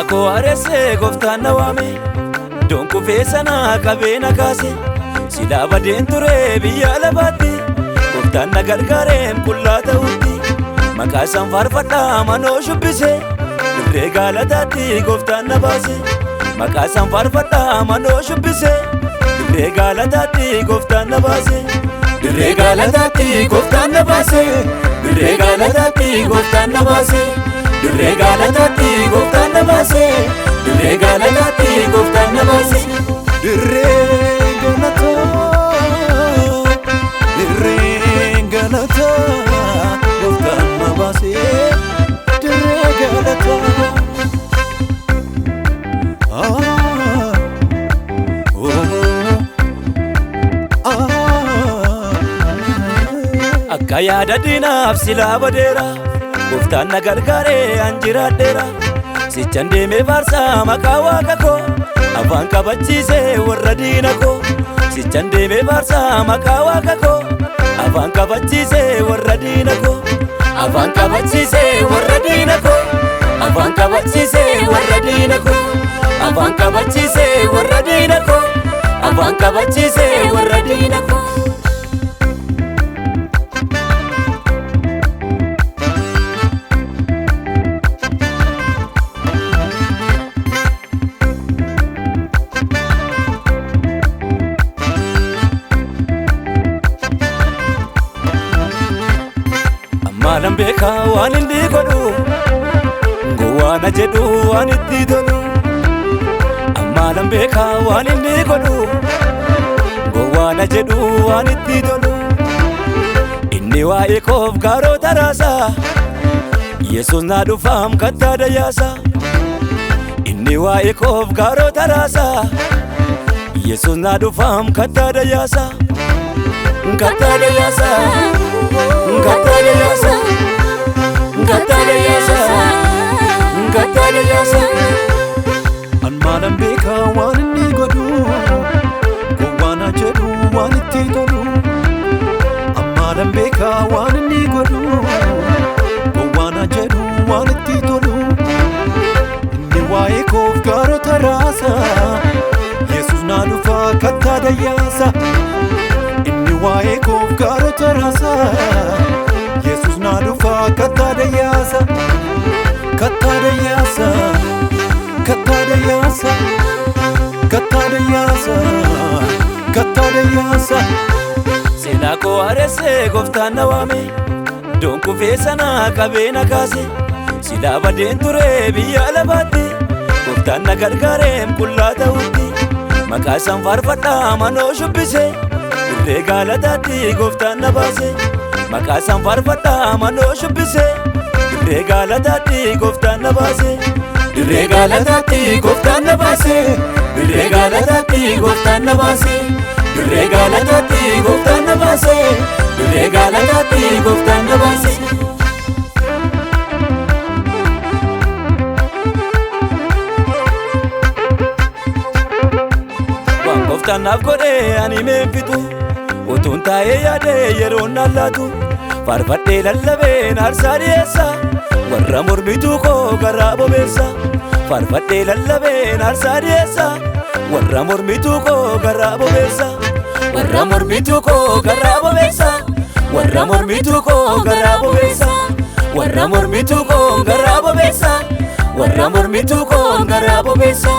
Silako arese gooftaan na waame donkufee sana qabee na kaase silaa badeen ture biyya lafaatti gooftaan na gargaareem qullaa ta'utti maqaa isaan faarfadhaa manoo shubbise dirree gaalataatti gooftaan na baase maqaa isaan faarfadhaa manoo shubbise dirree gaalataatti gooftaan na baase dirree gaalataatti gooftaan na baase dirree gaalataatti gooftaan na baase dirree gaalataatti gooftaan na baase dirree gaalataatti gooftaan na baase dirree galataa gooftaan na baase dirree galataa akka yaada diinaaf silaa badeera gooftaan na gargaaree an jiraadheera sichan deemee faarsaa maqaa waaqa koo afaan qabachiisee warra diina koo sichan deemee faarsaa maqaa waaqa koo afaan qabachiisee warra diina koo afaan qabachiisee warra diina koo afaan qabachiisee warra diina koo afaan qabachiisee warra diina koo afaan qabachiisee warra diina koo maalan beekaa waan inni godhu gowwaana jedhu waan itti tolu maalan beekaa waan inni godhu gowwaana jedhu waan itti tolu inni waa'ee koof gaarota raasaa Yesuus na dhufaam kattaa dayyaasa inni waa'ee koof gaarota raasaa Yesuus na dhufaam kattaa dayyaasa kattaa dayyaasa Gatadayasa, Gatadayasa, Gatadayasa. An maalan beekaa waan inni godhu gowwaana jedhu waan itti tolu an maalan beekaa waan inni godhu gowwaana jedhu waan itti tolu inni waa'ee koof gaarota raasaa Yesuus na dhufaa kattaa dayyaasa inni waa'ee koof gaarota raasaa Yesuus na dhufaa kattaa dayyaasa kattaa dayyaasa kattaa dayyaasa kattaa dayyaasa kattaa dayyaasa Silako arese gooftaan na waame donkufee sana qabee na kaase silaa badeen ture biyya lafaatti gooftaan na gargaareem qullaa ta'utti maqaa isaan faarfadhaa manoo shubbise dirree gaalataatti gooftaan na baase maqaa isaan faarfadhaa manoo shubbise dirree gaalataatti gooftaan na baase dirree gaalataatti gooftaan na baase dirree gaalataatti gooftaan na baase dirree gaalataatti gooftaan na baase dirree gaalataatti gooftaan na baase waan gooftaan naaf godhee ani meenfitu utuun taa'ee yaadee yeroon nallaatu faarfadhee lallabeen aarsaa dhiyeessa warra mormituu koo garaa bobeessa faarfadhee lallabeen aarsaa dhiyeessa warra mormituu koo garaa bobeessa warra mormituu koo garaa bobeessa warra mormituu koo garaa bobeessa warra mormituu koo garaa bobeessa warra mormituu koo garaa bobeessa